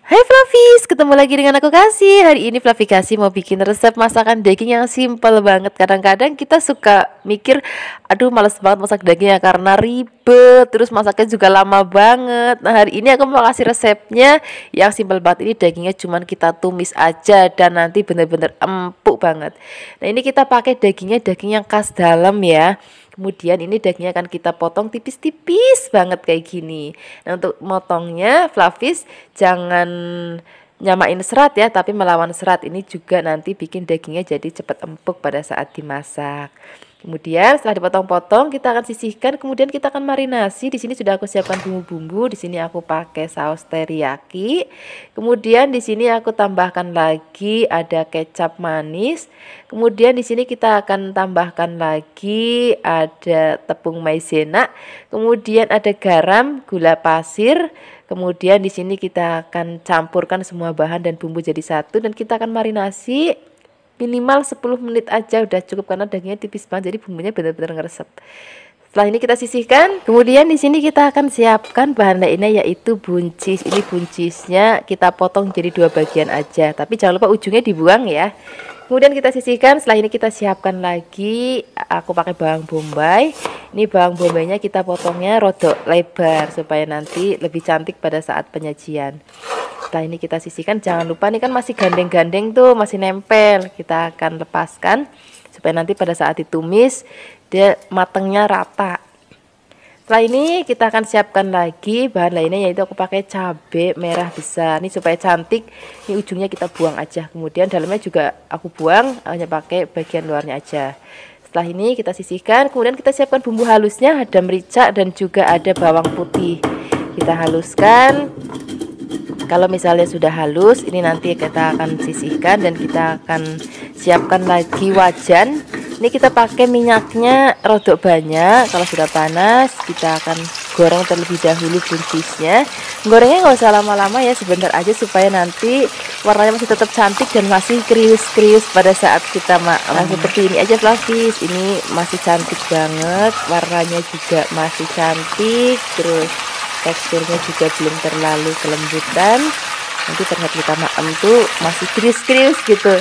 Hai Flavis, ketemu lagi dengan aku Kasih. Hari ini Flavi Kasih mau bikin resep masakan daging yang simple banget. Kadang-kadang kita suka mikir, aduh males banget masak daging ya karena ribet, terus masaknya juga lama banget. Nah hari ini aku mau kasih resepnya yang simple banget. Ini dagingnya cuman kita tumis aja dan nanti bener-bener empuk banget. Nah ini kita pakai dagingnya daging yang khas dalam ya. Kemudian ini dagingnya akan kita potong tipis-tipis banget kayak gini. Nah untuk motongnya Flavis jangan nyamain serat ya, tapi melawan serat. Ini juga nanti bikin dagingnya jadi cepat empuk pada saat dimasak. Kemudian setelah dipotong-potong kita akan sisihkan, kemudian kita akan marinasi. Di sini sudah aku siapkan bumbu-bumbu. Di sini aku pakai saus teriyaki. Kemudian di sini aku tambahkan lagi ada kecap manis. Kemudian di sini kita akan tambahkan lagi ada tepung maizena. Kemudian ada garam, gula pasir. Kemudian di sini kita akan campurkan semua bahan dan bumbu jadi satu dan kita akan marinasi minimal 10 menit aja udah cukup karena dagingnya tipis banget jadi bumbunya benar-benar ngeresep. Setelah ini kita sisihkan, kemudian di sini kita akan siapkan bahan lainnya yaitu buncis. Ini buncisnya kita potong jadi 2 bagian aja, tapi jangan lupa ujungnya dibuang ya. Kemudian kita sisihkan, setelah ini kita siapkan lagi, aku pakai bawang bombay. Ini bawang bombaynya kita potongnya rodok lebar supaya nanti lebih cantik pada saat penyajian. Setelah ini kita sisihkan, jangan lupa ini kan masih gandeng-gandeng tuh, masih nempel. Kita akan lepaskan supaya nanti pada saat ditumis dia matangnya rata. Setelah ini kita akan siapkan lagi bahan lainnya yaitu aku pakai cabai merah besar. Ini supaya cantik, ini ujungnya kita buang aja. Kemudian dalamnya juga aku buang, hanya pakai bagian luarnya aja. Setelah ini kita sisihkan, kemudian kita siapkan bumbu halusnya, ada merica dan juga ada bawang putih. Kita haluskan. Kalau misalnya sudah halus, ini nanti kita akan sisihkan dan kita akan siapkan lagi wajan. Ini kita pakai minyaknya rodok banyak. Kalau sudah panas, kita akan goreng terlebih dahulu buncisnya. Gorengnya nggak usah lama-lama ya, sebentar aja supaya nanti warnanya masih tetap cantik dan masih krius-krius pada saat kita makan. Seperti ini aja Flavis, ini masih cantik banget, warnanya juga masih cantik, terus teksturnya juga belum terlalu kelembutan. Nanti terlihat kita makan tuh masih krius-krius gitu.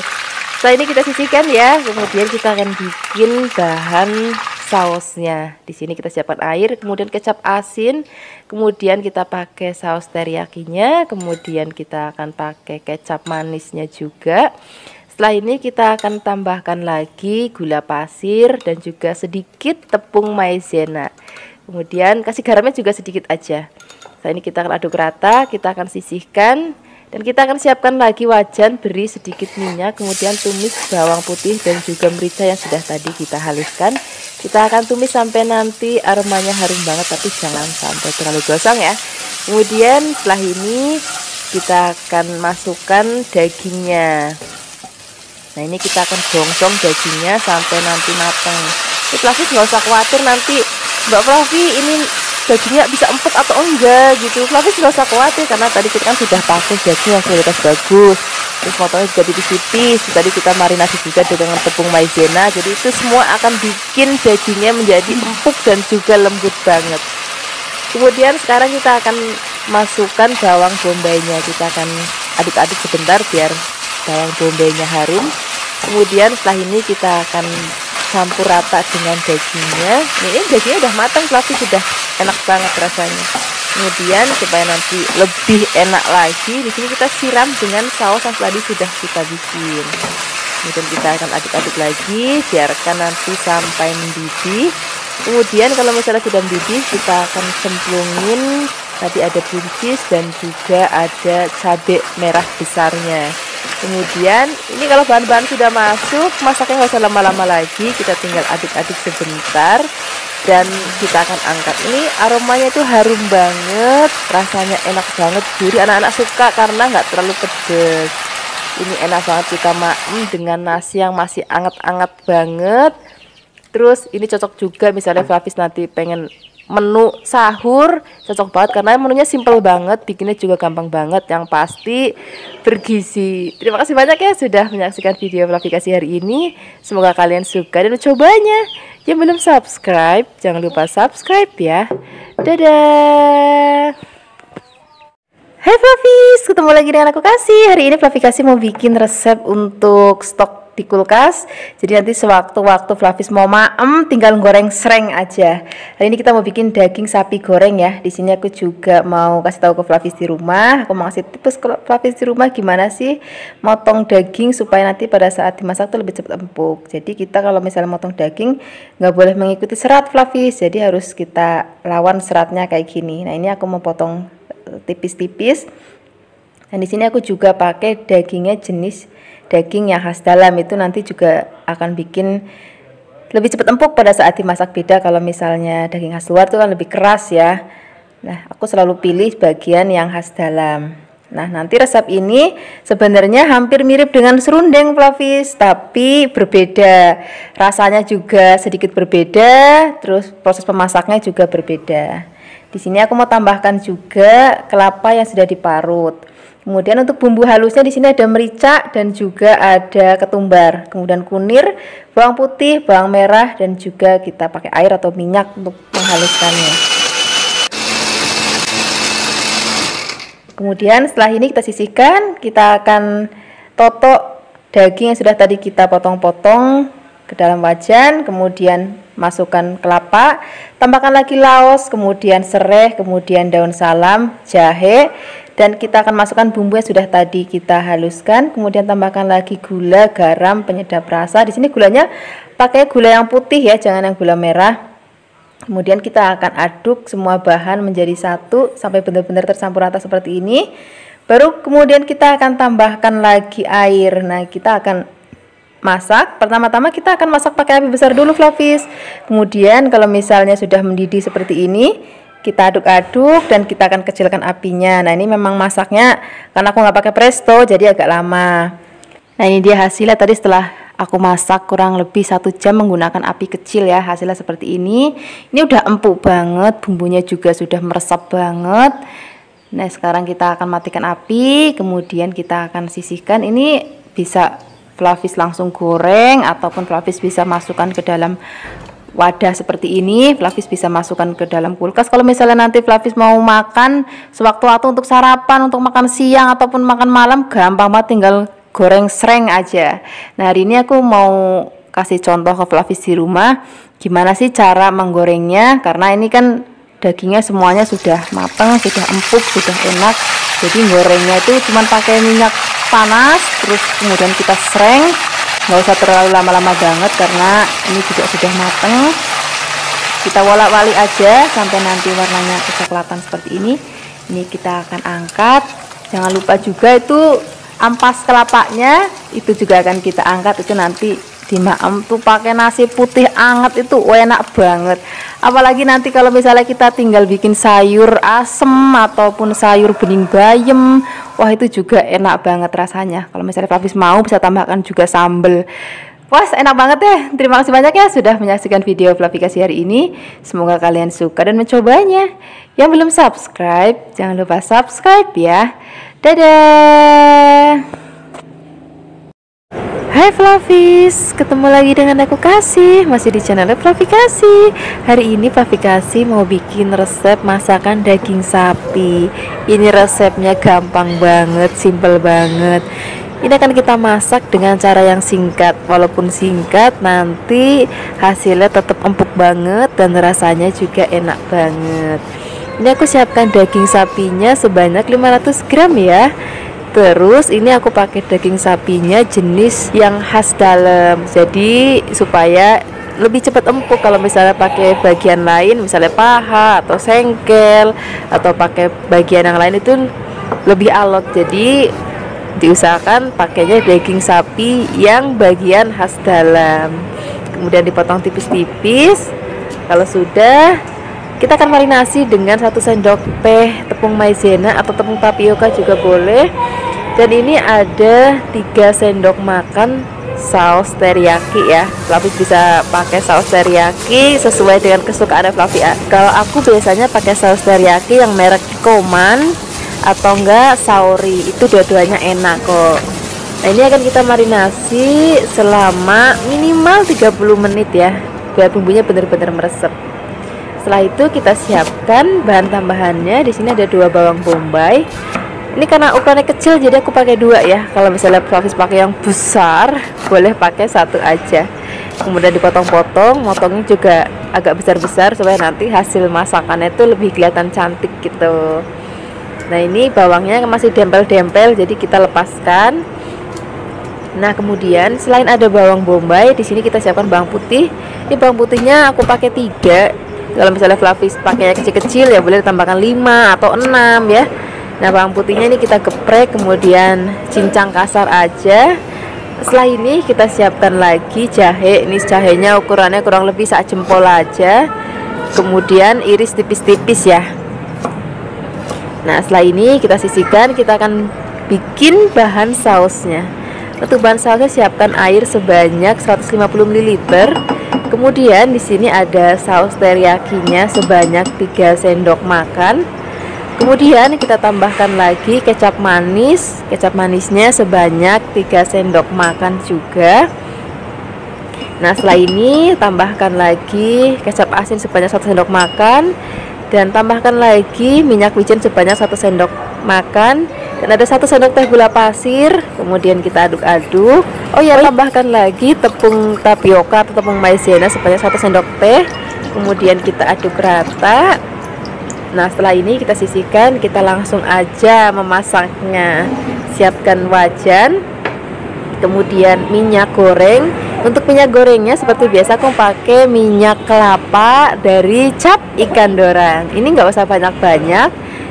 Setelah ini kita sisihkan ya. Kemudian kita akan bikin bahan sausnya. Di sini kita siapkan air, kemudian kecap asin, kemudian kita pakai saus teriyakinya, kemudian kita akan pakai kecap manisnya juga. Setelah ini kita akan tambahkan lagi gula pasir dan juga sedikit tepung maizena. Kemudian kasih garamnya juga sedikit aja. Setelah ini kita akan aduk rata, kita akan sisihkan dan kita akan siapkan lagi wajan, beri sedikit minyak, kemudian tumis bawang putih dan juga merica yang sudah tadi kita haluskan. Kita akan tumis sampai nanti aromanya harum banget, tapi jangan sampai terlalu gosong ya. Kemudian setelah ini kita akan masukkan dagingnya. Nah ini kita akan gongsong dagingnya sampai nanti matang. Flavis nggak usah khawatir nanti Mbak Flavi ini dagingnya bisa empuk atau enggak gitu. Flavis nggak usah khawatir karena tadi kita kan sudah pakai daging yang kualitas bagus. Terus potongnya juga tipis-tipis. Tadi kita marinasi juga dengan tepung maizena. Jadi itu semua akan bikin dagingnya menjadi empuk dan juga lembut banget. Kemudian sekarang kita akan masukkan bawang bombaynya. Kita akan aduk-aduk sebentar biar bawang bombaynya harum. Kemudian setelah ini kita akan campur rata dengan dagingnya. Ini dagingnya udah matang, tapi sudah enak banget rasanya. Kemudian supaya nanti lebih enak lagi, di sini kita siram dengan saus yang tadi sudah kita bikin. Kemudian kita akan aduk-aduk lagi, biarkan nanti sampai mendidih. Kemudian kalau misalnya sudah mendidih, kita akan cemplungin tadi ada buncis dan juga ada cabai merah besarnya. Kemudian ini kalau bahan-bahan sudah masuk, masaknya nggak usah lama-lama lagi, kita tinggal aduk-aduk sebentar dan kita akan angkat. Ini aromanya itu harum banget, rasanya enak banget, gurih, anak-anak suka karena nggak terlalu pedes. Ini enak banget kita makan dengan nasi yang masih anget-anget banget. Terus ini cocok juga misalnya Flavis nanti pengen menu sahur, cocok banget karena menunya simple banget, bikinnya juga gampang banget, yang pasti bergizi. Terima kasih banyak ya sudah menyaksikan video Flavi Kasih hari ini. Semoga kalian suka dan cobanya. Yang belum subscribe, jangan lupa subscribe ya. Dadah. Hai Flavis, ketemu lagi dengan aku Kasih. Hari ini Flavi Kasih mau bikin resep untuk stok di kulkas. Jadi nanti sewaktu-waktu Flavis mau maem, tinggal goreng sreng aja. Hari ini kita mau bikin daging sapi goreng ya. Di sini aku juga mau kasih tahu ke Flavis di rumah. Aku mau kasih tips ke Flavis di rumah gimana sih motong daging supaya nanti pada saat dimasak tuh lebih cepat empuk. Jadi kita kalau misalnya motong daging nggak boleh mengikuti serat Flavis. Jadi harus kita lawan seratnya kayak gini. Nah ini aku mau potong tipis-tipis. Dan di sini aku juga pakai dagingnya jenis daging yang khas dalam, itu nanti juga akan bikin lebih cepat empuk pada saat dimasak. Beda kalau misalnya daging khas luar itu kan lebih keras ya. Nah, aku selalu pilih bagian yang khas dalam. Nah, nanti resep ini sebenarnya hampir mirip dengan serundeng Flavis, tapi berbeda. Rasanya juga sedikit berbeda, terus proses pemasaknya juga berbeda. Di sini aku mau tambahkan juga kelapa yang sudah diparut. Kemudian untuk bumbu halusnya di sini ada merica dan juga ada ketumbar. Kemudian kunir, bawang putih, bawang merah, dan juga kita pakai air atau minyak untuk menghaluskannya. Kemudian setelah ini kita sisihkan, kita akan totok daging yang sudah tadi kita potong-potong ke dalam wajan, kemudian masukkan kelapa, tambahkan lagi laos, kemudian serai, kemudian daun salam, jahe, dan kita akan masukkan bumbu yang sudah tadi kita haluskan, kemudian tambahkan lagi gula, garam, penyedap rasa. Di sini gulanya pakai gula yang putih ya, jangan yang gula merah. Kemudian kita akan aduk semua bahan menjadi satu sampai benar-benar tercampur rata seperti ini. Baru kemudian kita akan tambahkan lagi air. Nah, kita akan masak. Pertama-tama kita akan masak pakai api besar dulu Flavis. Kemudian kalau misalnya sudah mendidih seperti ini, kita aduk-aduk dan kita akan kecilkan apinya. Nah, ini memang masaknya karena aku nggak pakai presto jadi agak lama. Nah, ini dia hasilnya tadi setelah aku masak kurang lebih 1 jam menggunakan api kecil ya. Hasilnya seperti ini. Ini udah empuk banget, bumbunya juga sudah meresap banget. Nah, sekarang kita akan matikan api, kemudian kita akan sisihkan. Ini bisa Flavis langsung goreng ataupun Flavis bisa masukkan ke dalam wadah seperti ini. Flavis bisa masukkan ke dalam kulkas. Kalau misalnya nanti Flavis mau makan sewaktu-waktu untuk sarapan, untuk makan siang ataupun makan malam, gampang banget, tinggal goreng sreng aja. Nah, hari ini aku mau kasih contoh ke Flavis di rumah gimana sih cara menggorengnya, karena ini kan dagingnya semuanya sudah matang, sudah empuk, sudah enak. Jadi gorengnya itu cuma pakai minyak panas, terus kemudian kita sreng. Nggak usah terlalu lama-lama banget karena ini juga sudah mateng. Kita wolak-walik aja sampai nanti warnanya kecoklatan seperti ini. Ini kita akan angkat. Jangan lupa juga itu ampas kelapanya, itu juga akan kita angkat. Itu nanti dimaem tuh pakai nasi putih anget, itu enak banget. Apalagi nanti kalau misalnya kita tinggal bikin sayur asem ataupun sayur bening bayem, wah itu juga enak banget rasanya. Kalau misalnya Flavis mau bisa tambahkan juga sambal. Wah, enak banget ya. Terima kasih banyak ya sudah menyaksikan video Flavi Kasih hari ini. Semoga kalian suka dan mencobanya. Yang belum subscribe, jangan lupa subscribe ya. Dadah. Hai Flavis, ketemu lagi dengan aku Kasih, masih di channel Flavi Kasih. Hari ini Flavi Kasih mau bikin resep masakan daging sapi. Ini resepnya gampang banget, simple banget. Ini akan kita masak dengan cara yang singkat. Walaupun singkat, nanti hasilnya tetap empuk banget dan rasanya juga enak banget. Ini aku siapkan daging sapinya sebanyak 500 gram ya. Terus ini aku pakai daging sapinya jenis yang khas dalam, jadi supaya lebih cepat empuk. Kalau misalnya pakai bagian lain, misalnya paha atau sengkel atau pakai bagian yang lain itu lebih alot. Jadi diusahakan pakainya daging sapi yang bagian khas dalam. Kemudian dipotong tipis-tipis. Kalau sudah, kita akan marinasi dengan 1 sendok teh tepung maizena atau tepung tapioka juga boleh. Dan ini ada 3 sendok makan saus teriyaki ya. Flavis bisa pakai saus teriyaki sesuai dengan kesukaan Flavi. Kalau aku biasanya pakai saus teriyaki yang merek Koman atau enggak Saori, itu dua-duanya enak kok. Nah, ini akan kita marinasi selama minimal 30 menit ya, biar bumbunya benar-benar meresap. Setelah itu kita siapkan bahan tambahannya. Di sini ada 2 bawang bombay, Ini karena ukurannya kecil jadi aku pakai 2 ya. Kalau misalnya Flavis pakai yang besar, boleh pakai 1 aja. Kemudian dipotong-potong, motongnya juga agak besar-besar supaya nanti hasil masakannya itu lebih kelihatan cantik gitu. Nah, ini bawangnya masih dempel-dempel, jadi kita lepaskan. Nah, kemudian selain ada bawang bombay, di sini kita siapkan bawang putih. Ini bawang putihnya aku pakai 3. Kalau misalnya Flavis pakai kecil-kecil ya boleh ditambahkan 5 atau 6 ya. Nah, bawang putihnya ini kita geprek, kemudian cincang kasar aja. Setelah ini kita siapkan lagi jahe. Ini jahenya ukurannya kurang lebih sak jempol aja. Kemudian iris tipis-tipis ya. Nah, setelah ini kita sisihkan, kita akan bikin bahan sausnya. Untuk bahan sausnya siapkan air sebanyak 150 ml. Kemudian di sini ada saus teriyakinya sebanyak 3 sendok makan. Kemudian kita tambahkan lagi kecap manis. Kecap manisnya sebanyak 3 sendok makan juga. Nah, setelah ini tambahkan lagi kecap asin sebanyak 1 sendok makan. Dan tambahkan lagi minyak wijen sebanyak 1 sendok makan. Dan ada 1 sendok teh gula pasir. Kemudian kita aduk-aduk. Oh ya, tambahkan lagi tepung tapioka atau tepung maizena sebanyak 1 sendok teh. Kemudian kita aduk rata. Nah, setelah ini kita sisihkan, kita langsung aja memasaknya. Siapkan wajan, kemudian minyak goreng. Untuk minyak gorengnya seperti biasa aku pakai minyak kelapa dari Cap Ikan Dorang. Ini nggak usah banyak-banyak.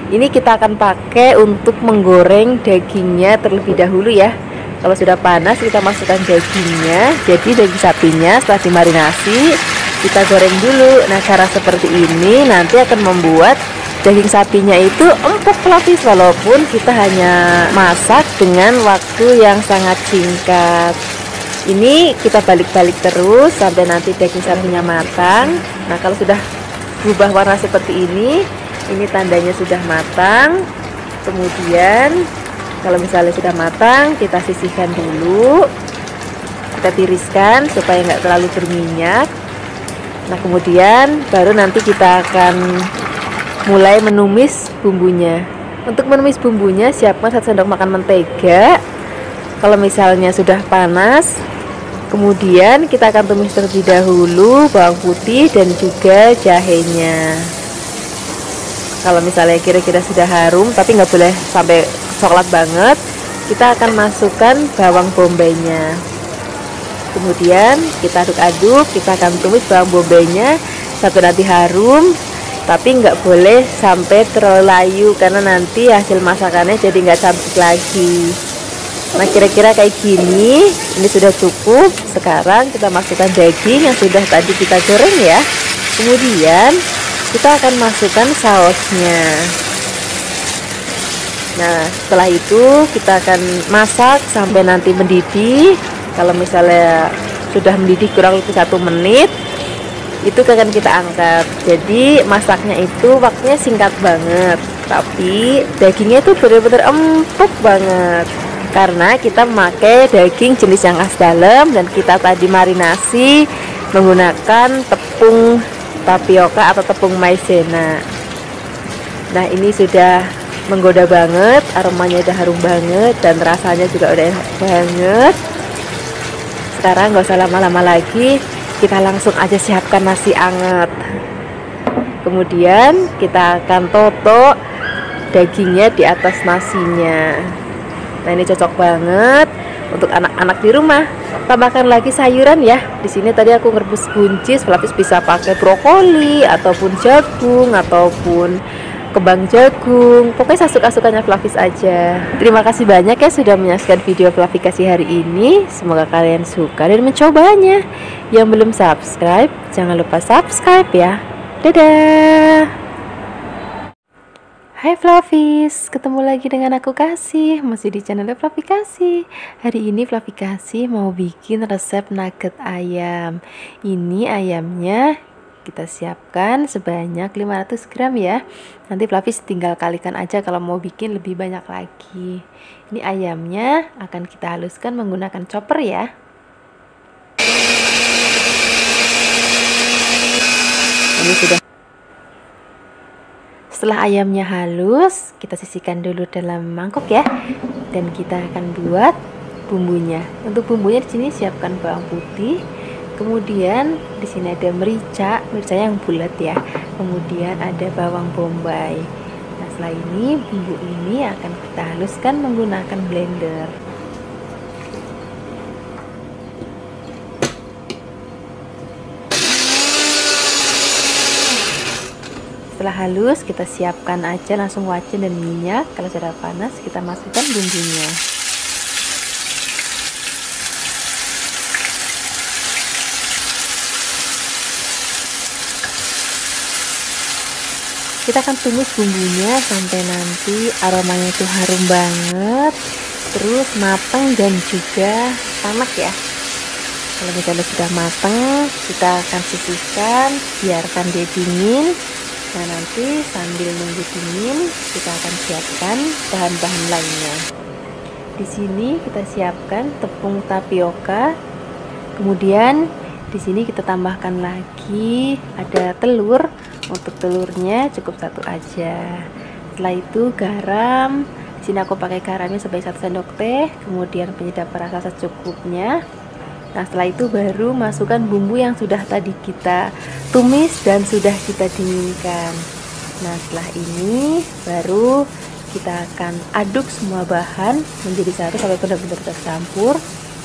Ini kita akan pakai untuk menggoreng dagingnya terlebih dahulu ya. Kalau sudah panas kita masukkan dagingnya. Jadi daging sapinya setelah dimarinasi kita goreng dulu. Nah, cara seperti ini nanti akan membuat daging sapinya itu empuk Flavis, walaupun kita hanya masak dengan waktu yang sangat singkat. Ini kita balik-balik terus sampai nanti daging sapinya matang. Nah, kalau sudah berubah warna seperti ini tandanya sudah matang. Kemudian kalau misalnya sudah matang, kita sisihkan dulu, kita tiriskan supaya nggak terlalu berminyak. Nah, kemudian baru nanti kita akan mulai menumis bumbunya. Untuk menumis bumbunya siapkan 1 sendok makan mentega. Kalau misalnya sudah panas, kemudian kita akan tumis terlebih dahulu bawang putih dan juga jahenya. Kalau misalnya kira-kira sudah harum tapi nggak boleh sampai coklat banget, kita akan masukkan bawang bombaynya. Kemudian kita aduk-aduk, kita akan tumis bawang bombaynya sampai nanti harum, tapi nggak boleh sampai terlalu layu karena nanti hasil masakannya jadi nggak cantik lagi. Nah, kira-kira kayak gini, ini sudah cukup. Sekarang kita masukkan daging yang sudah tadi kita goreng ya. Kemudian kita akan masukkan sausnya. Nah, setelah itu kita akan masak sampai nanti mendidih. Kalau misalnya sudah mendidih kurang lebih 1 menit, itu akan kita angkat. Jadi masaknya itu waktunya singkat banget, tapi dagingnya itu benar-benar empuk banget karena kita memakai daging jenis yang khas dalam dan kita tadi marinasi menggunakan tepung tapioka atau tepung maizena. Nah, ini sudah menggoda banget, aromanya udah harum banget dan rasanya juga udah enak banget. Sekarang nggak usah lama-lama lagi, kita langsung aja siapkan nasi anget. Kemudian kita akan toto dagingnya di atas nasinya. Nah, ini cocok banget untuk anak-anak di rumah. Tambahkan lagi sayuran ya. Di sini tadi aku ngerebus buncis, Flavis bisa pakai brokoli ataupun jagung ataupun kembang jagung. Pokoknya sasuka-sukanya Flavis aja. Terima kasih banyak ya sudah menyaksikan video Flavikasi hari ini. Semoga kalian suka dan mencobanya. Yang belum subscribe, jangan lupa subscribe ya. Dadah. Hai Flavis, ketemu lagi dengan aku Kasih, masih di channel Flavikasi. Hari ini Flavikasi mau bikin resep nugget ayam. Ini ayamnya kita siapkan sebanyak 500 gram ya. Nanti Flavis tinggal kalikan aja kalau mau bikin lebih banyak lagi. Ini ayamnya akan kita haluskan menggunakan chopper ya. Ini sudah. Setelah ayamnya halus, kita sisihkan dulu dalam mangkok ya. Dan kita akan buat bumbunya. Untuk bumbunya di sini siapkan bawang putih. Kemudian di sini ada merica yang bulat ya. Kemudian ada bawang bombay. Nah, setelah ini bumbu ini akan kita haluskan menggunakan blender. Setelah halus, kita siapkan aja langsung wajan dan minyak. Kalau sudah panas, kita masukkan bumbunya. Kita akan tumis bumbunya sampai nanti aromanya itu harum banget, terus matang dan juga tamak ya. Kalau misalnya sudah matang, kita akan sisihkan, biarkan dia dingin. Nah, nanti sambil nunggu dingin, kita akan siapkan bahan-bahan lainnya. Di sini kita siapkan tepung tapioka. Kemudian di sini kita tambahkan lagi ada telur. Untuk telurnya cukup satu aja. Setelah itu garam. Di sini aku pakai garamnya sebagai 1 sendok teh. Kemudian penyedap rasa secukupnya. Nah, setelah itu baru masukkan bumbu yang sudah tadi kita tumis dan sudah kita dinginkan. Nah, setelah ini baru kita akan aduk semua bahan menjadi satu sampai benar-benar tercampur.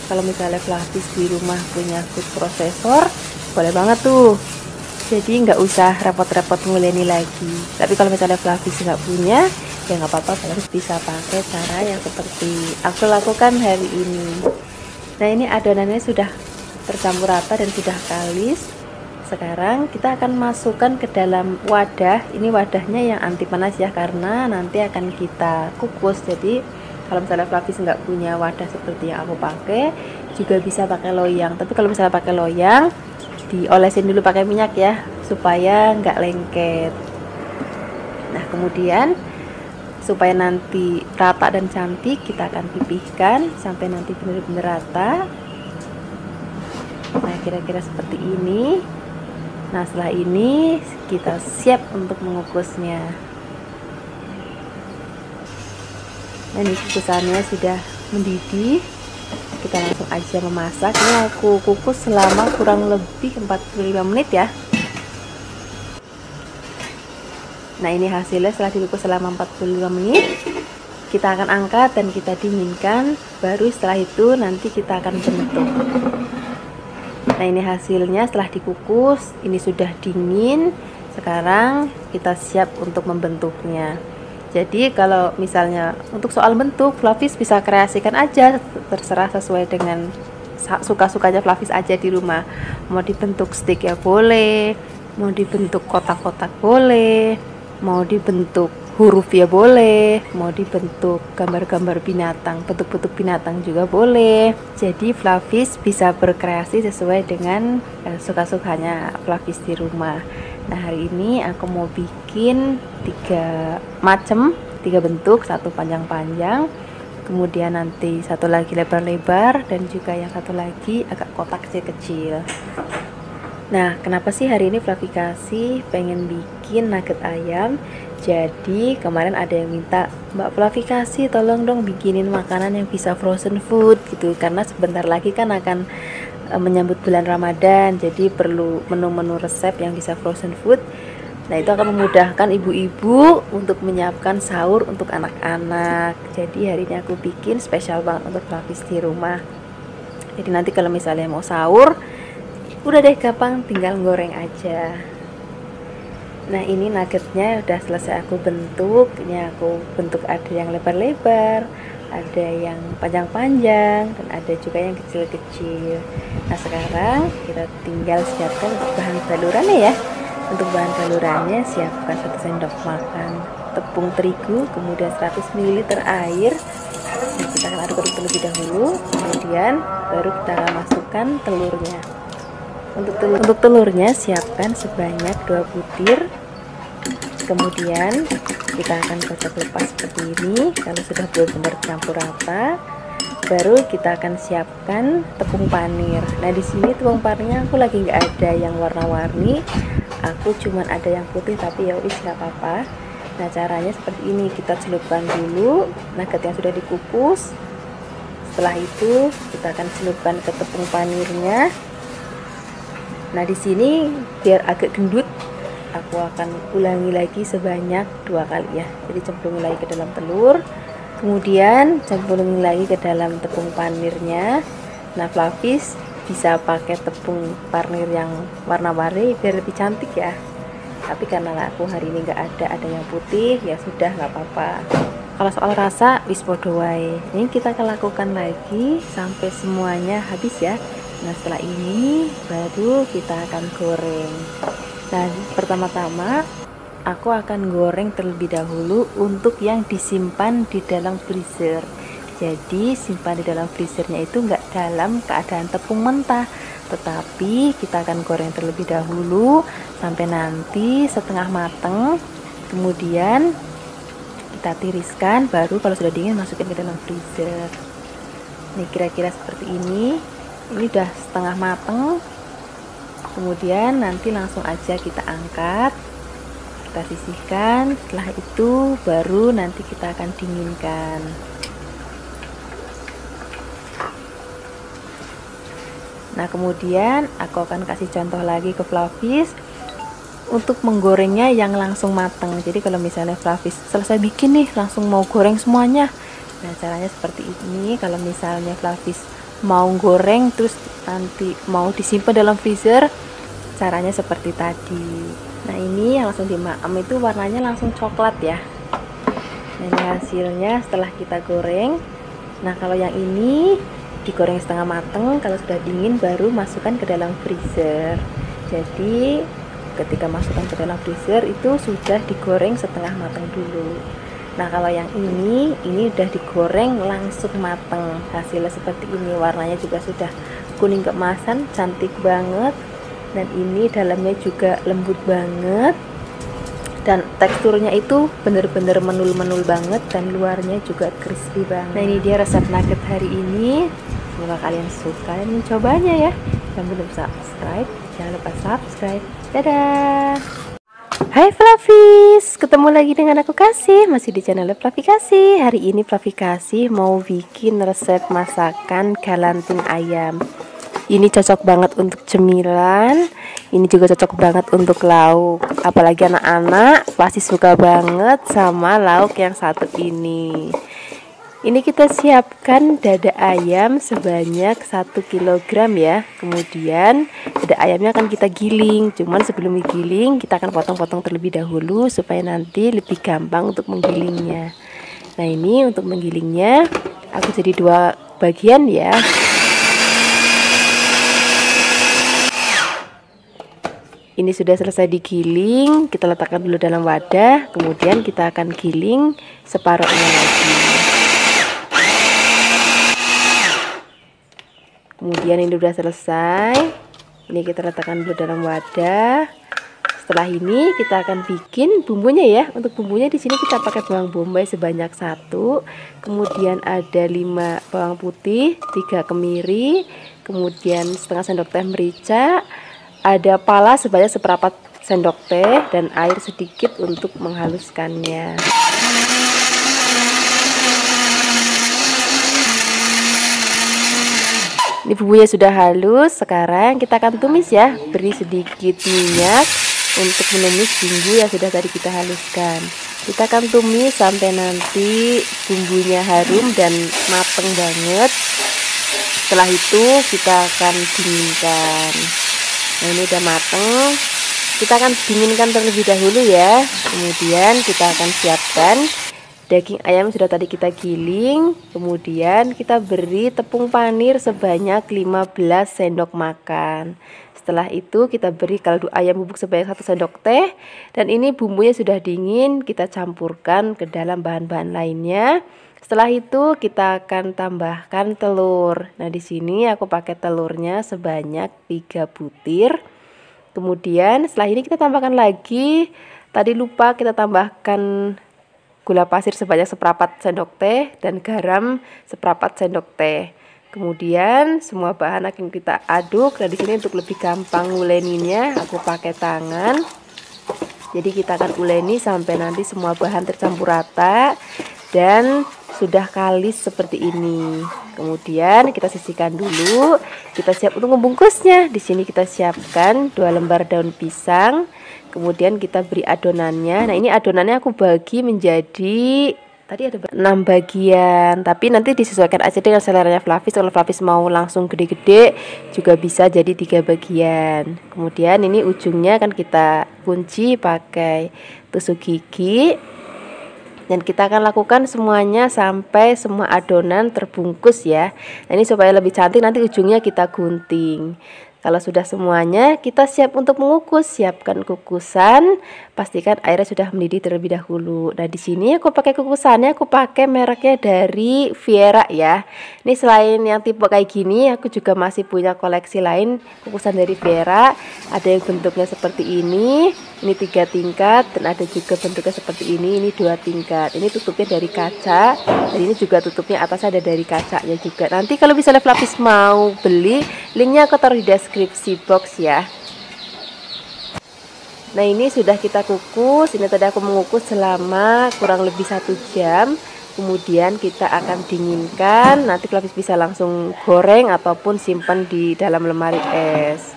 Kalau misalnya Flavis di rumah punya food processor, boleh banget tuh. Jadi nggak usah repot-repot nguleni lagi. Tapi kalau misalnya Flavis nggak punya, ya nggak apa-apa, Flavis bisa pakai cara yang seperti aku lakukan hari ini. Nah, ini adonannya sudah tercampur rata dan sudah kalis. Sekarang kita akan masukkan ke dalam wadah. Ini wadahnya yang anti panas ya, karena nanti akan kita kukus. Jadi kalau misalnya Flavis nggak punya wadah seperti yang aku pakai, juga bisa pakai loyang. Tapi kalau misalnya pakai loyang, diolesin dulu pakai minyak ya, supaya nggak lengket. Nah, kemudian supaya nanti rata dan cantik, kita akan pipihkan sampai nanti benar-benar rata. Nah, kira-kira seperti ini. Nah, setelah ini kita siap untuk mengukusnya. Nah, ini kukusannya sudah mendidih. Kita langsung aja memasak. Ini aku kukus selama kurang lebih 45 menit ya. Nah, ini hasilnya setelah dikukus selama 45 menit. Kita akan angkat dan kita dinginkan. Baru setelah itu nanti kita akan bentuk. Nah, ini hasilnya setelah dikukus. Ini sudah dingin. Sekarang kita siap untuk membentuknya. Jadi kalau misalnya untuk soal bentuk, Flavis bisa kreasikan aja, terserah sesuai dengan suka-sukanya Flavis aja di rumah. Mau dibentuk stick ya boleh, mau dibentuk kotak-kotak boleh, mau dibentuk huruf ya boleh, mau dibentuk gambar-gambar binatang, bentuk-bentuk binatang juga boleh. Jadi Flavis bisa berkreasi sesuai dengan suka-sukanya Flavis di rumah. Nah, hari ini aku mau bikin 3 bentuk, satu panjang-panjang, kemudian nanti satu lagi lebar-lebar, dan juga yang satu lagi agak kotak kecil-kecil. Nah, kenapa sih hari ini Flavikasi pengen bikin nugget ayam? Jadi kemarin ada yang minta, Mbak Flavikasi tolong dong bikinin makanan yang bisa frozen food gitu, karena sebentar lagi kan akan menyambut bulan Ramadan, jadi perlu menu-menu resep yang bisa frozen food. Nah, itu akan memudahkan ibu-ibu untuk menyiapkan sahur untuk anak-anak. Jadi hari ini aku bikin spesial banget untuk Flavis di rumah. Jadi nanti kalau misalnya mau sahur, udah deh gampang, tinggal goreng aja. Nah, ini nuggetnya udah selesai aku bentuk. Ini aku bentuk ada yang lebar-lebar, ada yang panjang-panjang, dan ada juga yang kecil-kecil. Nah, sekarang kita tinggal siapkan untuk bahan balurannya ya. Untuk bahan balurannya siapkan 1 sendok makan tepung terigu, kemudian 100 ml air. Nah, kita akan aduk-aduk terlebih dahulu, kemudian baru kita akan masukkan telurnya. Untuk telurnya siapkan sebanyak 2 butir. Kemudian kita akan kocok lepas seperti ini. Kalau sudah benar-benar campur rata, baru kita akan siapkan tepung panir. Nah, di sini tepung panirnya aku lagi nggak ada yang warna-warni, aku cuman ada yang putih, tapi ya wis nggak apa-apa. Nah, caranya seperti ini, kita celupkan dulu nugget yang sudah dikukus. Setelah itu kita akan celupkan ke tepung panirnya. Nah, di sini biar agak gendut, aku akan ulangi lagi sebanyak 2 kali ya. Jadi cemplungi lagi ke dalam telur, kemudian cemplungi lagi ke dalam tepung panirnya. Nah, Flavis bisa pakai tepung panir yang warna-warni biar lebih cantik ya. Tapi karena aku hari ini nggak ada yang putih, ya sudah, nggak apa-apa. Kalau soal rasa wis podo wae. Ini kita akan lakukan lagi sampai semuanya habis ya. Nah, setelah ini baru kita akan goreng. Nah, pertama-tama aku akan goreng terlebih dahulu untuk yang disimpan di dalam freezer. Jadi simpan di dalam freezernya itu enggak dalam keadaan tepung mentah, tetapi kita akan goreng terlebih dahulu sampai nanti setengah mateng. Kemudian kita tiriskan, baru kalau sudah dingin masukin ke dalam freezer. Ini kira-kira seperti ini. Ini udah setengah mateng. Kemudian nanti langsung aja kita angkat, kita sisihkan. Setelah itu baru nanti kita akan dinginkan. Nah, kemudian aku akan kasih contoh lagi ke Flavis untuk menggorengnya yang langsung mateng. Jadi kalau misalnya Flavis selesai bikin nih langsung mau goreng semuanya, nah caranya seperti ini. Kalau misalnya Flavis mau goreng terus nanti mau disimpan dalam freezer, caranya seperti tadi. Nah, ini yang langsung dimaem itu warnanya langsung coklat ya. Nah, ini hasilnya setelah kita goreng. Nah, kalau yang ini digoreng setengah mateng, kalau sudah dingin baru masukkan ke dalam freezer. Jadi ketika masukkan ke dalam freezer itu sudah digoreng setengah mateng dulu. Nah, kalau yang ini udah digoreng langsung mateng. Hasilnya seperti ini, warnanya juga sudah kuning keemasan, cantik banget. Dan ini dalamnya juga lembut banget, dan teksturnya itu bener-bener menul-menul banget, dan luarnya juga crispy banget. Nah, ini dia resep nugget hari ini. Semoga kalian suka dan mencobanya ya. Yang belum subscribe, jangan lupa subscribe. Dadah. Hai Flavis, ketemu lagi dengan aku Kasih, masih di channel Flavi Kasih. Hari ini Flavi Kasih mau bikin resep masakan galanting ayam. Ini cocok banget untuk cemilan, ini juga cocok banget untuk lauk. Apalagi anak-anak pasti suka banget sama lauk yang satu ini. Ini kita siapkan dada ayam sebanyak 1 kg ya. Kemudian dada ayamnya akan kita giling. Cuman sebelum digiling kita akan potong-potong terlebih dahulu supaya nanti lebih gampang untuk menggilingnya. Nah, ini untuk menggilingnya aku jadi 2 bagian ya. Ini sudah selesai digiling, kita letakkan dulu dalam wadah, kemudian kita akan giling separuhnya lagi. Kemudian ini sudah selesai, ini kita letakkan dulu dalam wadah. Setelah ini kita akan bikin bumbunya ya. Untuk bumbunya di sini kita pakai bawang bombay sebanyak 1, kemudian ada 5 bawang putih, 3 kemiri, kemudian setengah sendok teh merica. Ada pala sebanyak 1/4 sendok teh dan air sedikit untuk menghaluskannya. Ini bumbunya sudah halus. Sekarang kita akan tumis ya. Beri sedikit minyak untuk menumis bumbu yang sudah tadi kita haluskan. Kita akan tumis sampai nanti bumbunya harum dan mateng banget. Setelah itu kita akan dinginkan. Nah, ini udah mateng, kita akan dinginkan terlebih dahulu ya. Kemudian kita akan siapkan daging ayam sudah tadi kita giling. Kemudian kita beri tepung panir sebanyak 15 sendok makan. Setelah itu kita beri kaldu ayam bubuk sebanyak 1 sendok teh. Dan ini bumbunya sudah dingin, kita campurkan ke dalam bahan-bahan lainnya. Setelah itu kita akan tambahkan telur. Nah, di sini aku pakai telurnya sebanyak 3 butir. Kemudian setelah ini kita tambahkan lagi, tadi lupa kita tambahkan gula pasir sebanyak 1/4 sendok teh dan garam 1/4 sendok teh. Kemudian semua bahan akan kita aduk. Nah, di sini untuk lebih gampang nguleninya aku pakai tangan. Jadi kita akan uleni sampai nanti semua bahan tercampur rata dan sudah kalis seperti ini. Kemudian kita sisihkan dulu. Kita siap untuk membungkusnya. Di sini kita siapkan 2 lembar daun pisang. Kemudian kita beri adonannya. Nah, ini adonannya aku bagi menjadi tadi ada 6 bagian, tapi nanti disesuaikan aja dengan seleranya Flavis. Kalau Flavis mau langsung gede-gede juga bisa jadi 3 bagian. Kemudian ini ujungnya kan kita kunci pakai tusuk gigi. Dan kita akan lakukan semuanya sampai semua adonan terbungkus ya. Nah, ini supaya lebih cantik nanti ujungnya kita gunting. Kalau sudah semuanya, kita siap untuk mengukus. Siapkan kukusan, pastikan airnya sudah mendidih terlebih dahulu. Nah, di sini aku pakai kukusannya, aku pakai mereknya dari Viera ya. Ini selain yang tipe kayak gini, aku juga masih punya koleksi lain kukusan dari Viera. Ada yang bentuknya seperti ini 3 tingkat, dan ada juga bentuknya seperti ini 2 tingkat. Ini tutupnya dari kaca, dan ini juga tutupnya atasnya ada dari kacanya juga. Nanti kalau misalnya Flavis mau beli, linknya aku taruh di deskripsi box ya. Nah, ini sudah kita kukus. Ini tadi aku mengukus selama kurang lebih 1 jam. Kemudian kita akan dinginkan. Nanti Flavis bisa langsung goreng ataupun simpan di dalam lemari es.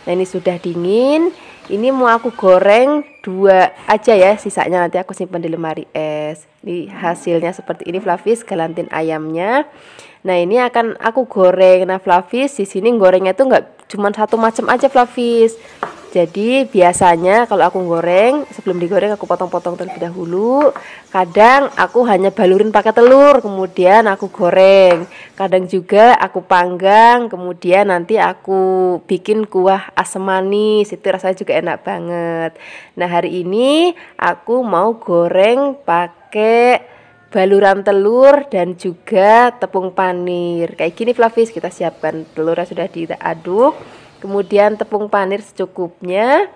Nah, ini sudah dingin. Ini mau aku goreng 2 aja ya, sisanya nanti aku simpan di lemari es. Ini hasilnya seperti ini Flavis, galantin ayamnya. Nah, ini akan aku goreng. Nah, Flavis di sini gorengnya tuh nggak cuma satu macam aja Flavis. Jadi biasanya kalau aku goreng, sebelum digoreng aku potong-potong terlebih dahulu. Kadang aku hanya balurin pakai telur, kemudian aku goreng. Kadang juga aku panggang, kemudian nanti aku bikin kuah asam manis. Itu rasanya juga enak banget. Nah, hari ini aku mau goreng pakai baluran telur dan juga tepung panir. Kayak gini Flavis, kita siapkan telurnya sudah diaduk. Kemudian tepung panir secukupnya.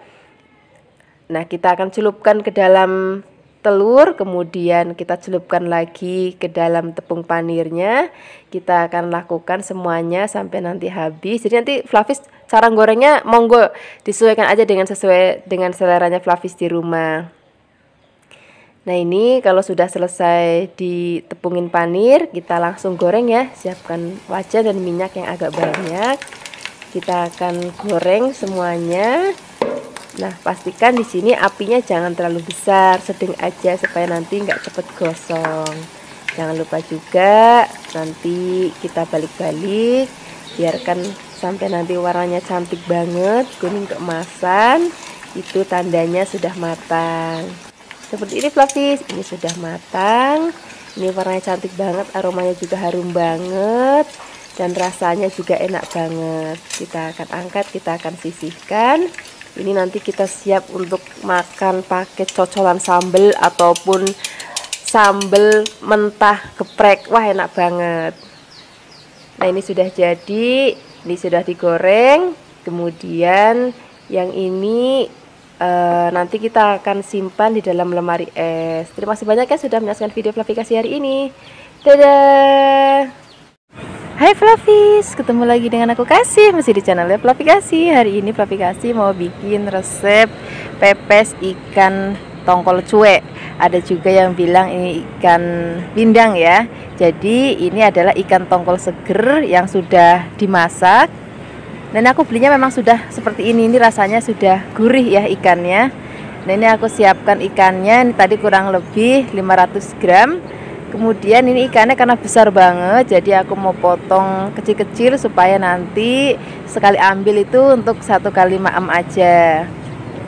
Nah, kita akan celupkan ke dalam telur, kemudian kita celupkan lagi ke dalam tepung panirnya. Kita akan lakukan semuanya sampai nanti habis. Jadi nanti Flavis cara gorengnya monggo disesuaikan aja sesuai dengan seleranya Flavis di rumah. Nah, ini kalau sudah selesai ditepungin panir, kita langsung goreng ya. Siapkan wajan dan minyak yang agak banyak. Kita akan goreng semuanya. Nah, pastikan di sini apinya jangan terlalu besar, sedang aja supaya nanti nggak cepet gosong. Jangan lupa juga nanti kita balik-balik, biarkan sampai nanti warnanya cantik banget, kuning keemasan. Itu tandanya sudah matang. Seperti ini Flavis, ini sudah matang. Ini warnanya cantik banget, aromanya juga harum banget. Dan rasanya juga enak banget. Kita akan angkat, kita akan sisihkan. Ini nanti kita siap untuk makan pakai cocolan sambal ataupun sambal mentah geprek. Wah, enak banget. Nah, ini sudah jadi, ini sudah digoreng. Kemudian yang ini nanti kita akan simpan di dalam lemari es. Terima kasih banyak ya sudah menyaksikan video Flavikasi hari ini. Dadah. Hai Flavis, ketemu lagi dengan aku Kasih, masih di channelnya Flavikasi. Hari ini Flavikasi mau bikin resep pepes ikan tongkol cuek. Ada juga yang bilang ini ikan pindang ya. Jadi ini adalah ikan tongkol seger yang sudah dimasak. Dan aku belinya memang sudah seperti ini rasanya sudah gurih ya ikannya. Nah, ini aku siapkan ikannya, ini tadi kurang lebih 500 gram. Kemudian ini ikannya karena besar banget, jadi aku mau potong kecil-kecil supaya nanti sekali ambil itu untuk 1 kali maem aja.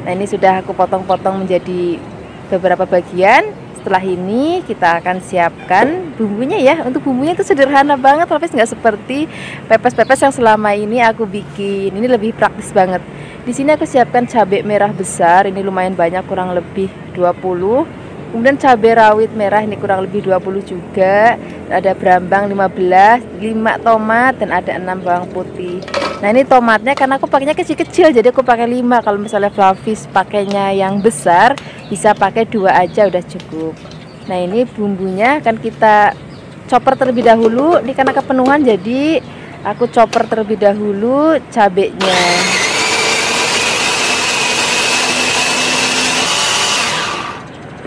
Nah, ini sudah aku potong-potong menjadi beberapa bagian. Setelah ini kita akan siapkan bumbunya ya. Untuk bumbunya itu sederhana banget, tapi nggak seperti pepes-pepes yang selama ini aku bikin. Ini lebih praktis banget. Di sini aku siapkan cabai merah besar, ini lumayan banyak, kurang lebih 20. Kemudian cabai rawit merah ini kurang lebih 20 juga. Ada berambang 15, 5 tomat dan ada 6 bawang putih. Nah, ini tomatnya karena aku pakainya kecil-kecil jadi aku pakai 5. Kalau misalnya Flavis pakainya yang besar bisa pakai 2 aja udah cukup. Nah, ini bumbunya akan kita chopper terlebih dahulu. Ini karena kepenuhan jadi aku chopper terlebih dahulu cabenya.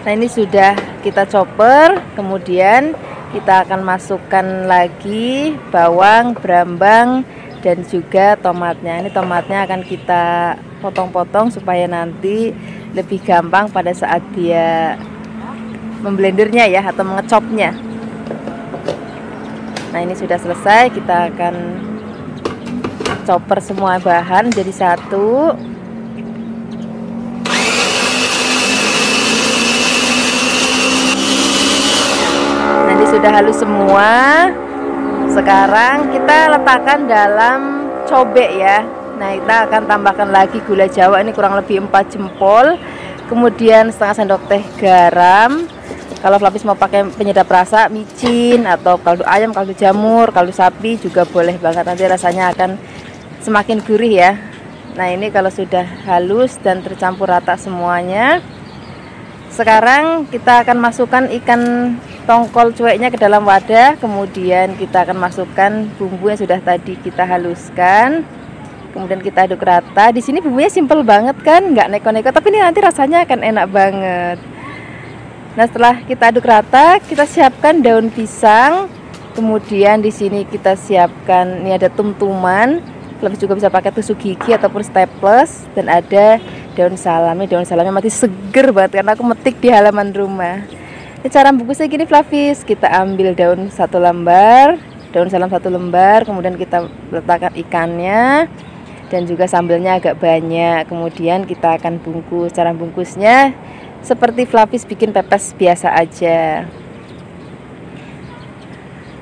Nah, ini sudah kita chopper, kemudian kita akan masukkan lagi bawang, brambang, dan juga tomatnya. Ini tomatnya akan kita potong-potong supaya nanti lebih gampang pada saat dia memblendernya ya, atau mengecopnya. Nah, ini sudah selesai, kita akan chopper semua bahan jadi satu. Nanti sudah halus semua. Sekarang kita letakkan dalam cobek ya. Nah, kita akan tambahkan lagi gula jawa, ini kurang lebih 4 jempol. Kemudian setengah sendok teh garam. Kalau Flavis mau pakai penyedap rasa, micin atau kaldu ayam, kaldu jamur, kaldu sapi juga boleh banget. Nanti rasanya akan semakin gurih ya. Nah, ini kalau sudah halus dan tercampur rata semuanya, sekarang kita akan masukkan ikan tongkol cueknya ke dalam wadah. Kemudian kita akan masukkan bumbu yang sudah tadi kita haluskan. Kemudian kita aduk rata. Di sini bumbunya simple banget kan, nggak neko-neko, tapi ini nanti rasanya akan enak banget. Nah, setelah kita aduk rata, kita siapkan daun pisang. Kemudian di sini kita siapkan, ini ada tum-tuman. Lebih juga bisa pakai tusuk gigi ataupun staples, dan ada daun salami. Daun salami masih seger banget karena aku metik di halaman rumah. Ini cara bungkusnya gini Flavis, kita ambil daun 1 lembar, daun salam 1 lembar, kemudian kita letakkan ikannya dan juga sambelnya agak banyak. Kemudian kita akan bungkus. Cara bungkusnya seperti Flavis bikin pepes biasa aja.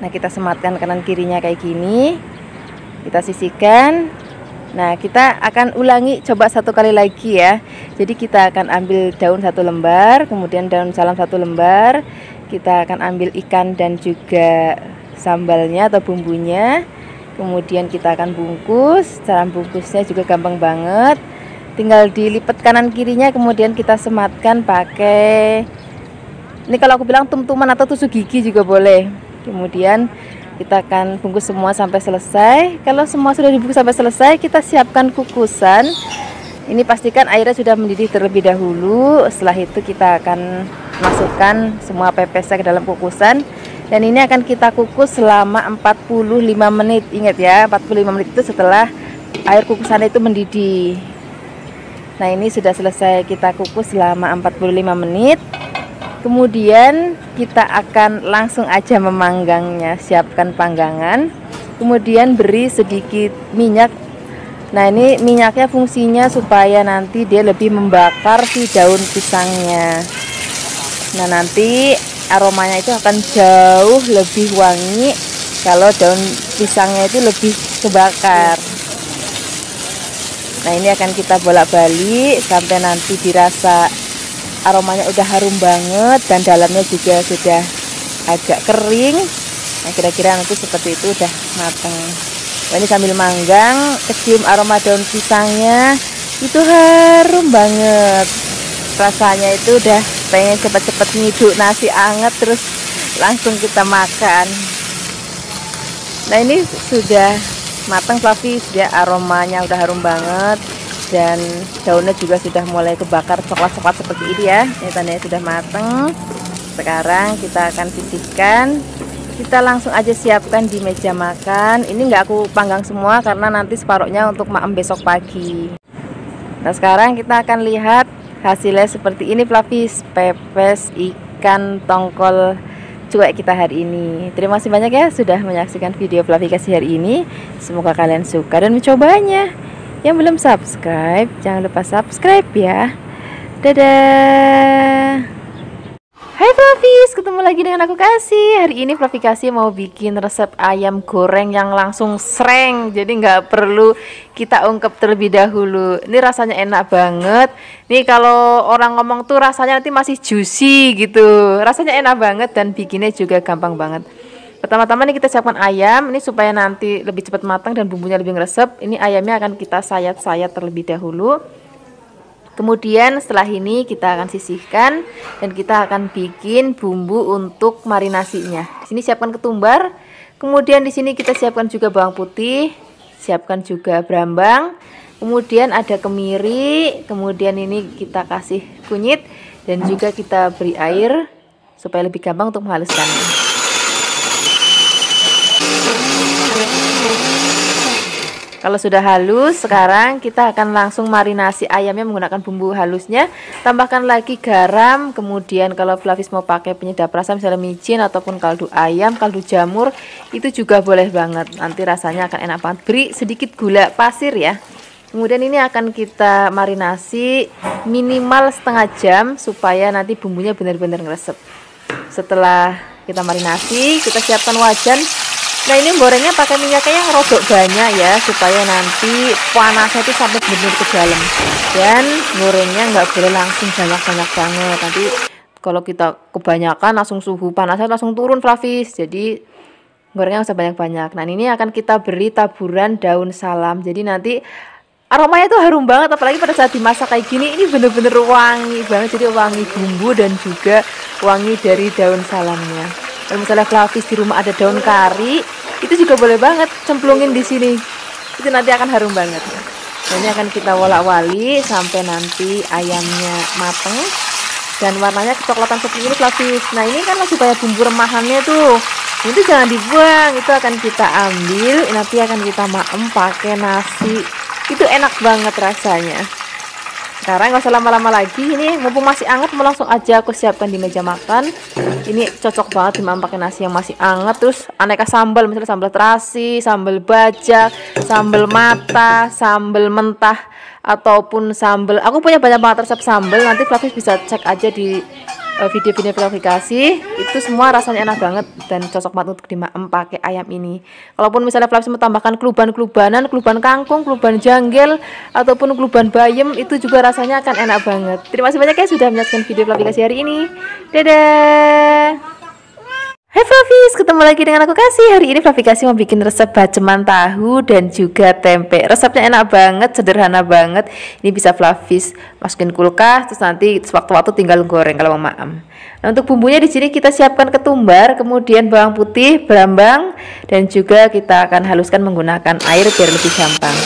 Nah, kita sematkan kanan kirinya kayak gini, kita sisihkan. Nah, kita akan ulangi coba 1 kali lagi ya. Jadi kita akan ambil daun 1 lembar, kemudian daun salam 1 lembar. Kita akan ambil ikan dan juga sambalnya atau bumbunya. Kemudian kita akan bungkus. Cara bungkusnya juga gampang banget. Tinggal dilipat kanan kirinya, kemudian kita sematkan pakai, ini kalau aku bilang tum-tuman atau tusuk gigi juga boleh. Kemudian kita akan bungkus semua sampai selesai. Kalau semua sudah dibungkus sampai selesai, kita siapkan kukusan. Ini pastikan airnya sudah mendidih terlebih dahulu. Setelah itu kita akan masukkan semua pepesnya ke dalam kukusan. Dan ini akan kita kukus selama 45 menit. Ingat ya, 45 menit itu setelah air kukusan itu mendidih. Nah, ini sudah selesai kita kukus selama 45 menit. Kemudian kita akan langsung aja memanggangnya. Siapkan panggangan, kemudian beri sedikit minyak. Nah, ini minyaknya fungsinya supaya nanti dia lebih membakar si daun pisangnya. Nah, nanti aromanya itu akan jauh lebih wangi kalau daun pisangnya itu lebih kebakar. Nah, ini akan kita bolak-balik sampai nanti dirasa aromanya udah harum banget dan dalamnya juga sudah agak kering. Nah, kira-kira nanti seperti itu udah matang. Nah, ini sambil manggang, kecium aroma daun pisangnya, itu harum banget. Rasanya itu udah pengen cepet-cepet ngiduk nasi anget terus langsung kita makan. Nah, ini sudah matang Flavis ya, aromanya udah harum banget. Dan daunnya juga sudah mulai kebakar coklat-coklat seperti ini ya. Ini tandanya sudah matang. Sekarang kita akan sisihkan. Kita langsung aja siapkan di meja makan. Ini nggak aku panggang semua karena nanti separuhnya untuk maem besok pagi. Nah, sekarang kita akan lihat hasilnya seperti ini Flavis, pepes ikan tongkol cuek kita hari ini. Terima kasih banyak ya sudah menyaksikan video Flavikasi hari ini. Semoga kalian suka dan mencobanya. Yang belum subscribe, jangan lupa subscribe ya. Dadah. Hai Flavis, ketemu lagi dengan aku Kasih. Hari ini Flavikasi mau bikin resep ayam goreng yang langsung sreng. Jadi nggak perlu kita ungkep terlebih dahulu. Ini rasanya enak banget. Nih kalau orang ngomong tuh rasanya nanti masih juicy gitu. Rasanya enak banget dan bikinnya juga gampang banget. Pertama-tama nih kita siapkan ayam, ini supaya nanti lebih cepat matang dan bumbunya lebih ngeresep. Ini ayamnya akan kita sayat-sayat terlebih dahulu. Kemudian setelah ini kita akan sisihkan dan kita akan bikin bumbu untuk marinasinya. Di sini siapkan ketumbar, kemudian di sini kita siapkan juga bawang putih, siapkan juga brambang, kemudian ada kemiri, kemudian ini kita kasih kunyit. Dan juga kita beri air supaya lebih gampang untuk menghaluskannya. Kalau sudah halus, sekarang kita akan langsung marinasi ayamnya menggunakan bumbu halusnya. Tambahkan lagi garam, kemudian kalau Flavis mau pakai penyedap rasa misalnya micin ataupun kaldu ayam, kaldu jamur, itu juga boleh banget. Nanti rasanya akan enak banget. Beri sedikit gula pasir ya. Kemudian ini akan kita marinasi minimal setengah jam supaya nanti bumbunya benar-benar ngeresep. Setelah kita marinasi, kita siapkan wajan. Nah, ini gorengnya pakai minyaknya yang rodok banyak ya, supaya nanti panasnya itu sampai benar-benar ke dalam. Dan gorengnya nggak boleh langsung banyak-banyak banget. Nanti kalau kita kebanyakan langsung suhu panasnya langsung turun Flavis. Jadi gorengnya nggak usah banyak-banyak. Nah, ini akan kita beri taburan daun salam. Jadi nanti aromanya itu harum banget, apalagi pada saat dimasak kayak gini, ini bener-bener wangi banget. Jadi wangi bumbu dan juga wangi dari daun salamnya. Kalau misalnya Flavis di rumah ada daun kari, itu juga boleh banget cemplungin di sini. Itu nanti akan harum banget. Dan ini akan kita wolak-wali sampai nanti ayamnya mateng dan warnanya kecoklatan seperti ini Flavis. Nah, ini kan masih banyak bumbu remahannya tuh. Itu jangan dibuang, itu akan kita ambil, nanti akan kita maem pakai nasi. Itu enak banget rasanya. Sekarang nggak usah lama-lama lagi, ini mumpung masih hangat, mau langsung aja aku siapkan di meja makan. Ini cocok banget dimakan pakai nasi yang masih hangat. Terus aneka sambal, misalnya sambal terasi, sambal bajak, sambal mata, sambal mentah, ataupun sambal. Aku punya banyak banget resep sambal, nanti Flavis bisa cek aja di video-video verifikasi. Itu semua rasanya enak banget dan cocok banget untuk dimakan pakai ayam ini. Kalaupun misalnya Flavis mau tambahkan kluban-klubanan, kluban kangkung, kluban janggel, ataupun kluban bayam, itu juga rasanya akan enak banget. Terima kasih banyak ya sudah menyaksikan video verifikasi hari ini. Dadah. Hai Flavis, ketemu lagi dengan aku Kasih. Hari ini Flavikasi mau bikin resep baceman tahu dan juga tempe. Resepnya enak banget, sederhana banget. Ini bisa Flavis masukin kulkas, terus nanti sewaktu-waktu tinggal goreng kalau mau maem. Nah, untuk bumbunya di sini kita siapkan ketumbar, kemudian bawang putih, brambang, dan juga kita akan haluskan menggunakan air biar lebih gampang.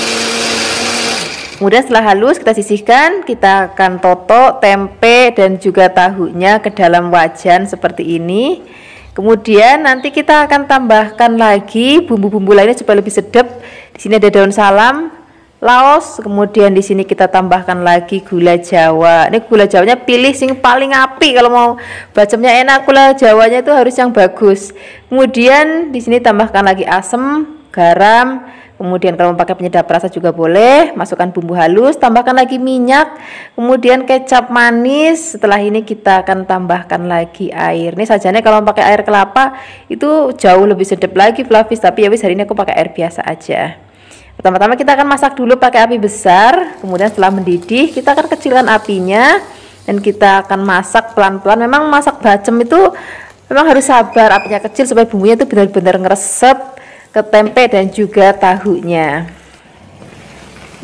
Kemudian setelah halus kita sisihkan, kita akan toto tempe dan juga tahunya ke dalam wajan seperti ini. Kemudian nanti kita akan tambahkan lagi bumbu-bumbu lainnya supaya lebih sedap. Di sini ada daun salam, laos, kemudian di sini kita tambahkan lagi gula Jawa. Ini gula Jawanya pilih sing paling api kalau mau bacemnya enak. Gula Jawanya itu harus yang bagus. Kemudian di sini tambahkan lagi asam, garam. Kemudian kalau mau pakai penyedap rasa juga boleh, masukkan bumbu halus, tambahkan lagi minyak, kemudian kecap manis. Setelah ini kita akan tambahkan lagi air. Ini sajiannya kalau mau pakai air kelapa itu jauh lebih sedap lagi Flavis, tapi ya wis hari ini aku pakai air biasa aja. Pertama-tama kita akan masak dulu pakai api besar, kemudian setelah mendidih kita akan kecilkan apinya dan kita akan masak pelan-pelan. Memang masak bacem itu memang harus sabar, apinya kecil supaya bumbunya itu benar-benar ngeresep ke tempe dan juga tahunya.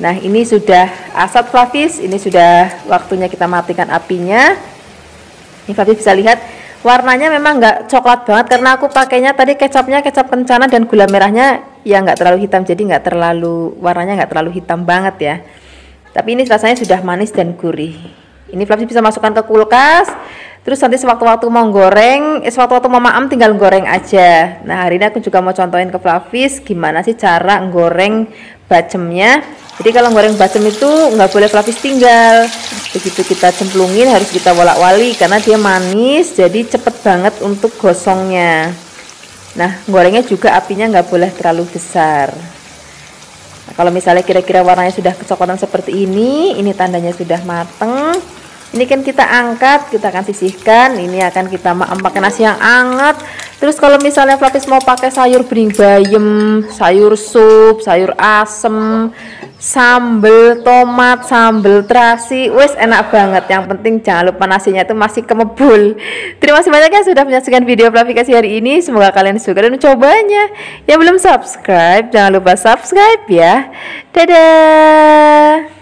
Nah, ini sudah asap Flavis, ini sudah waktunya kita matikan apinya. Ini Flavis bisa lihat warnanya memang nggak coklat banget karena aku pakainya tadi kecapnya kecap kencana dan gula merahnya ya nggak terlalu hitam, jadi nggak terlalu warnanya nggak terlalu hitam banget ya. Tapi ini rasanya sudah manis dan gurih. Ini Flavis bisa masukkan ke kulkas. Terus nanti sewaktu-waktu mau goreng, sewaktu-waktu mau maem tinggal goreng aja. Nah, hari ini aku juga mau contohin ke Flavis gimana sih cara goreng bacemnya. Jadi kalau goreng bacem itu nggak boleh Flavis tinggal. Begitu kita cemplungin harus kita wolak-wali karena dia manis, jadi cepet banget untuk gosongnya. Nah, gorengnya juga apinya nggak boleh terlalu besar. Nah, kalau misalnya kira-kira warnanya sudah kecoklatan seperti ini tandanya sudah mateng. Ini kan kita angkat, kita akan sisihkan. Ini akan kita maem pakai nasi yang hangat. Terus kalau misalnya Flavis mau pakai sayur bening bayam, sayur sup, sayur asem, sambal tomat, sambal terasi, wes enak banget. Yang penting jangan lupa nasinya itu masih kemebul. Terima kasih banyak ya sudah menyaksikan video Flavikasi hari ini. Semoga kalian suka dan mencobanya. Yang belum subscribe, jangan lupa subscribe ya. Dadah.